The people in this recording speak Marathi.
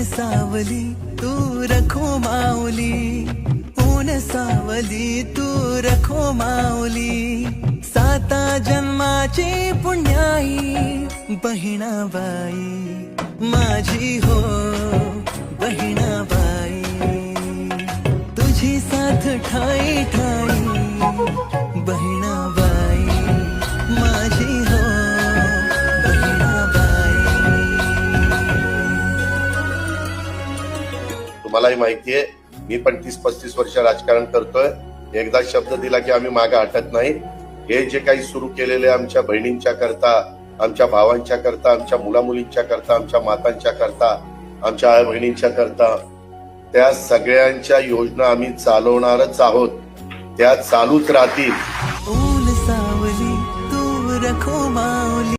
सावली तू रखो माऊली, ऊन सावली तू रखो माऊली, साता जन्माची पुण्याई बहिणाबाई माझी हो बहिणाबाई, तुझी साथ ठाई ठाई बहिणाबाई माझी हो बहिणाबाई. तुम्हालाही माहितीये मी पण 30-35 वर्ष राजकारण करतोय. एकदा शब्द दिला की आम्ही मागे हटत नाही. हे जे काही सुरू केलेले आमच्या बहिणींच्या करता, आमच्या भावांच्या करता, आमच्या मुलामुलींच्या करता, आमच्या मातांच्या करता, आमच्या आई बहिणींच्या करता, त्या सगळ्यांच्या योजना आम्ही चालवणारच आहोत. त्या चालूच राहतील. ऊन सावली तू रखो माऊली.